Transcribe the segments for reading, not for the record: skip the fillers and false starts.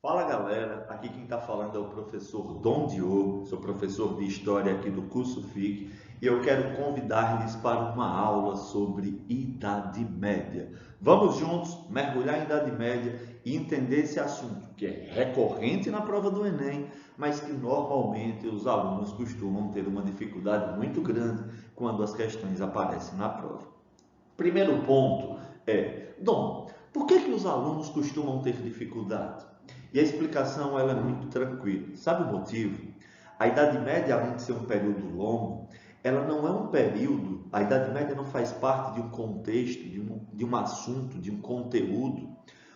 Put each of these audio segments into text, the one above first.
Fala galera, aqui quem está falando é o professor Dom Diogo, sou professor de História aqui do curso FIC e eu quero convidar-lhes para uma aula sobre Idade Média. Vamos juntos mergulhar em Idade Média e entender esse assunto que é recorrente na prova do Enem, mas que normalmente os alunos costumam ter uma dificuldade muito grande quando as questões aparecem na prova. Primeiro ponto é, Dom, por que os alunos costumam ter dificuldade? E a explicação ela é muito tranquila. Sabe o motivo? A Idade Média, além de ser um período longo, ela não é um período, a Idade Média não faz parte de um contexto, de um assunto, de um conteúdo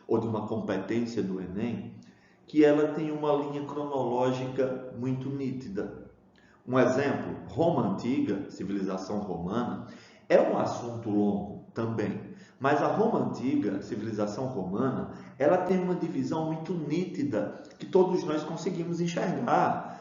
ou de uma competência do Enem, que ela tem uma linha cronológica muito nítida. Um exemplo, Roma Antiga, civilização romana, é um assunto longo também, mas a Roma Antiga, civilização romana, ela tem uma divisão muito nítida que todos nós conseguimos enxergar.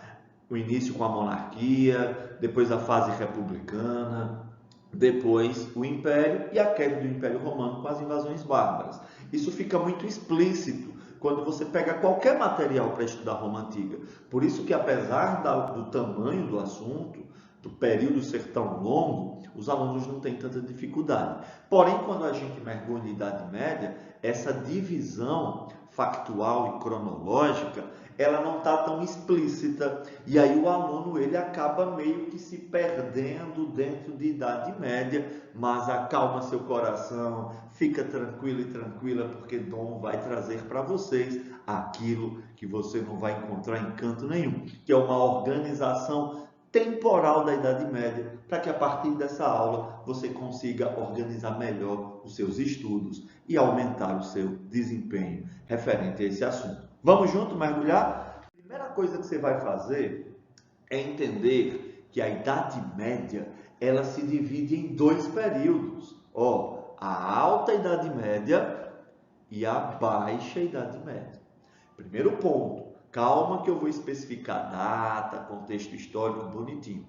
O início com a monarquia, depois a fase republicana, depois o Império e a queda do Império Romano com as invasões bárbaras. Isso fica muito explícito quando você pega qualquer material para estudar Roma Antiga. Por isso que, apesar do tamanho do assunto, do período ser tão longo, os alunos não têm tanta dificuldade. Porém, quando a gente mergulha em Idade Média, essa divisão factual e cronológica, ela não está tão explícita, e aí o aluno ele acaba meio que se perdendo dentro de Idade Média, mas acalma seu coração, fica tranquilo e tranquila, porque Dom vai trazer para vocês aquilo que você não vai encontrar em canto nenhum, que é uma organização temporal da Idade Média, para que a partir dessa aula você consiga organizar melhor os seus estudos e aumentar o seu desempenho referente a esse assunto. Vamos junto mergulhar? A primeira coisa que você vai fazer é entender que a Idade Média ela se divide em dois períodos. A Alta Idade Média e a Baixa Idade Média. Primeiro ponto, calma que eu vou especificar data, contexto histórico bonitinho.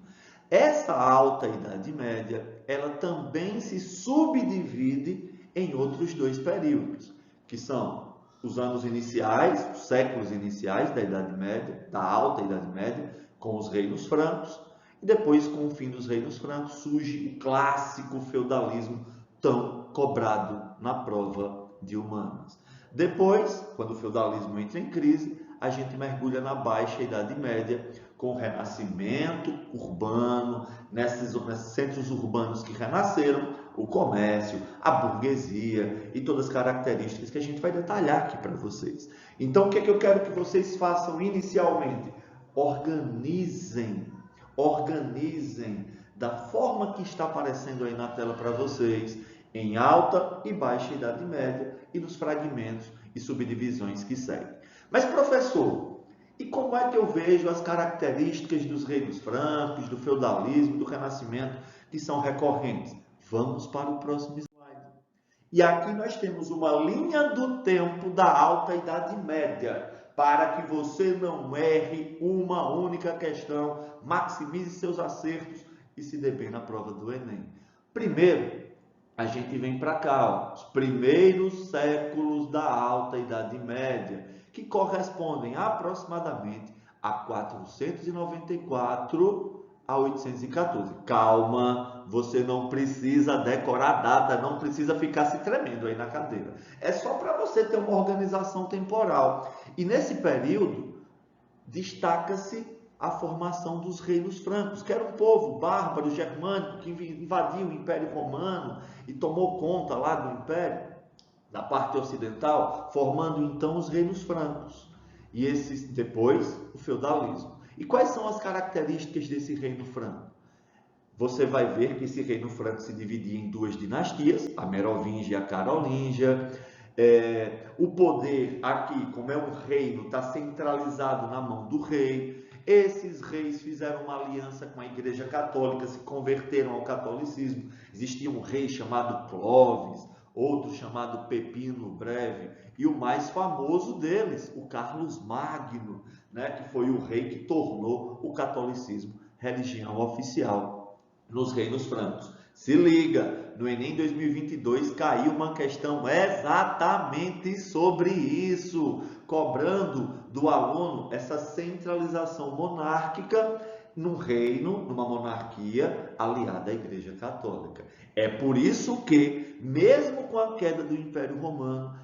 Essa Alta Idade Média, ela também se subdivide em outros dois períodos, que são os anos iniciais, os séculos iniciais da Idade Média, da Alta Idade Média, com os reinos francos, e depois, com o fim dos reinos francos, surge o clássico feudalismo tão cobrado na prova de humanas. Depois, quando o feudalismo entra em crise, a gente mergulha na Baixa Idade Média, com o renascimento urbano, nesses centros urbanos que renasceram, o comércio, a burguesia e todas as características que a gente vai detalhar aqui para vocês. Então, o que é que eu quero que vocês façam inicialmente? Organizem da forma que está aparecendo aí na tela para vocês, em Alta e Baixa Idade Média e nos fragmentos e subdivisões que seguem. Mas, professor, e como é que eu vejo as características dos reinos francos, do feudalismo, do renascimento, que são recorrentes? Vamos para o próximo slide. E aqui nós temos uma linha do tempo da Alta Idade Média, para que você não erre uma única questão, maximize seus acertos e se dê bem na prova do Enem. Primeiro, a gente vem para cá, os primeiros séculos da Alta Idade Média, que correspondem aproximadamente a 494 a 814. Calma, você não precisa decorar a data, não precisa ficar se tremendo aí na cadeira. É só para você ter uma organização temporal. E nesse período, destaca-se a formação dos reinos francos, que era um povo bárbaro, germânico, que invadiu o Império Romano e tomou conta lá do Império, da parte ocidental, formando então os reinos francos. E esses, depois, o feudalismo. E quais são as características desse reino franco? Você vai ver que esse reino franco se dividia em duas dinastias, a Merovingia e a Carolíngia. O poder aqui, como é um reino, está centralizado na mão do rei. Esses reis fizeram uma aliança com a Igreja Católica, se converteram ao catolicismo. Existia um rei chamado Clovis, outro chamado Pepino o Breve, e o mais famoso deles, o Carlos Magno, que foi o rei que tornou o catolicismo religião oficial nos reinos francos. Se liga, no Enem 2022 caiu uma questão exatamente sobre isso, cobrando do aluno essa centralização monárquica num reino, numa monarquia aliada à Igreja Católica. É por isso que, mesmo com a queda do Império Romano,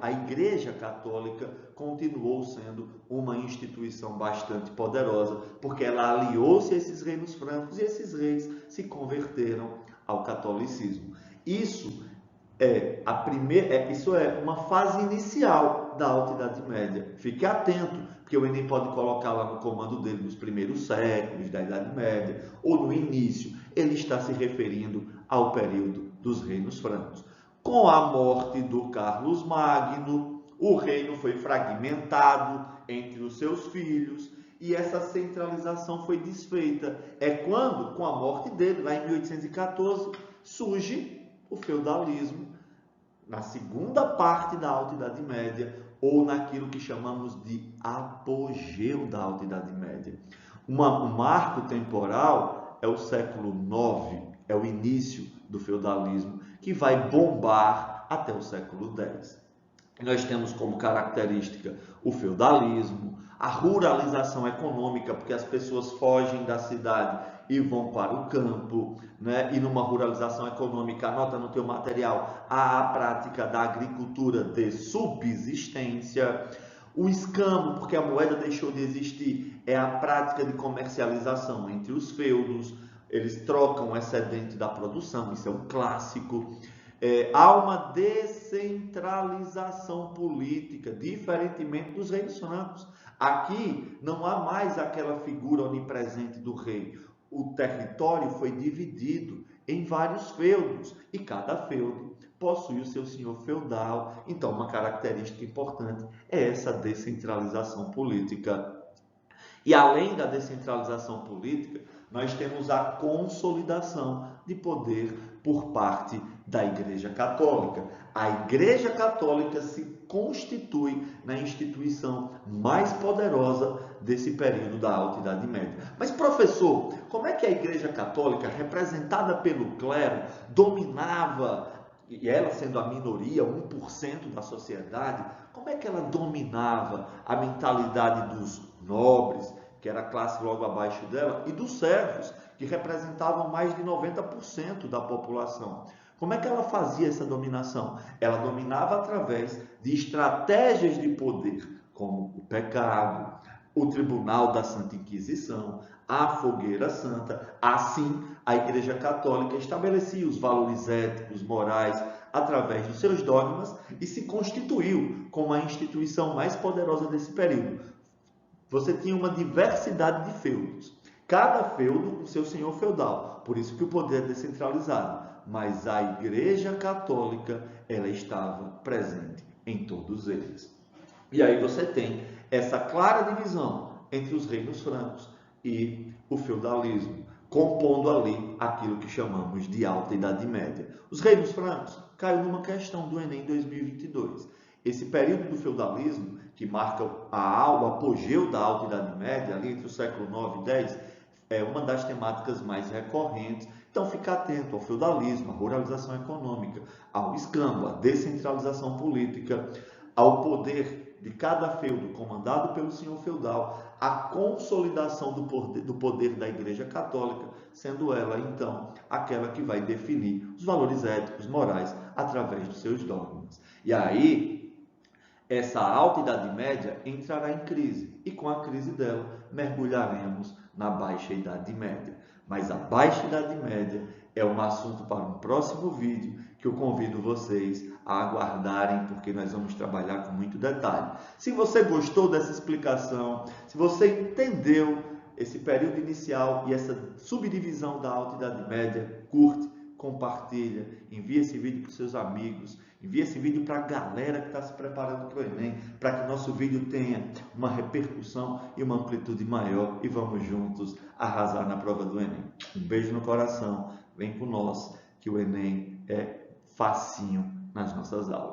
a Igreja Católica continuou sendo uma instituição bastante poderosa, porque ela aliou-se a esses reinos francos e esses reis se converteram ao catolicismo. Isso é uma fase inicial da Alta Idade Média. Fique atento, porque o Enem pode colocar lá no comando dele nos primeiros séculos da Idade Média ou no início. Ele está se referindo ao período dos reinos francos. Com a morte do Carlos Magno, o reino foi fragmentado entre os seus filhos e essa centralização foi desfeita. É quando, com a morte dele, lá em 1814, surge o feudalismo, na segunda parte da Alta Idade Média, ou naquilo que chamamos de apogeu da Alta Idade Média. Um marco temporal é o século IX, é o início do feudalismo, que vai bombar até o século X. Nós temos como característica o feudalismo, a ruralização econômica, porque as pessoas fogem da cidade e vão para o campo, né? E numa ruralização econômica, anota no teu material, há a prática da agricultura de subsistência. O escambo, porque a moeda deixou de existir, é a prática de comercialização entre os feudos, eles trocam o excedente da produção, isso é um clássico. Há uma descentralização política, diferentemente dos reinos francos. Aqui não há mais aquela figura onipresente do rei. O território foi dividido em vários feudos e cada feudo possui o seu senhor feudal. Então, uma característica importante é essa descentralização política. E além da descentralização política, nós temos a consolidação de poder por parte da Igreja Católica. A Igreja Católica se constitui na instituição mais poderosa desse período da Alta Idade Média. Mas, professor, como é que a Igreja Católica, representada pelo clero, dominava, e ela sendo a minoria, 1% da sociedade, como é que ela dominava a mentalidade dos nobres, que era a classe logo abaixo dela, e dos servos, que representavam mais de 90% da população? Como é que ela fazia essa dominação? Ela dominava através de estratégias de poder, como o pecado, o Tribunal da Santa Inquisição, a Fogueira Santa. Assim, a Igreja Católica estabelecia os valores éticos, morais, através dos seus dogmas e se constituiu como a instituição mais poderosa desse período. Você tinha uma diversidade de feudos, cada feudo com seu senhor feudal, por isso que o poder é descentralizado, mas a Igreja Católica, ela estava presente em todos eles. E aí você tem essa clara divisão entre os reinos francos e o feudalismo, compondo ali aquilo que chamamos de Alta Idade Média. Os reinos francos caiu numa questão do Enem 2022. Esse período do feudalismo, que marca o apogeu da Alta Idade Média, ali entre o século IX e X, é uma das temáticas mais recorrentes. Então, fica atento ao feudalismo, à ruralização econômica, ao escambo, à descentralização política, ao poder de cada feudo comandado pelo senhor feudal, à consolidação do poder da Igreja Católica, sendo ela, então, aquela que vai definir os valores éticos, morais, através dos seus dogmas. E aí, essa Alta Idade Média entrará em crise, e com a crise dela, mergulharemos na Baixa Idade Média. Mas a Baixa Idade Média é um assunto para um próximo vídeo que eu convido vocês a aguardarem, porque nós vamos trabalhar com muito detalhe. Se você gostou dessa explicação, se você entendeu esse período inicial e essa subdivisão da Alta Idade Média, curte, compartilha, envia esse vídeo para os seus amigos, envia esse vídeo para a galera que está se preparando para o Enem, para que nosso vídeo tenha uma repercussão e uma amplitude maior e vamos juntos arrasar na prova do Enem. Um beijo no coração, vem com nós, que o Enem é facinho nas nossas aulas.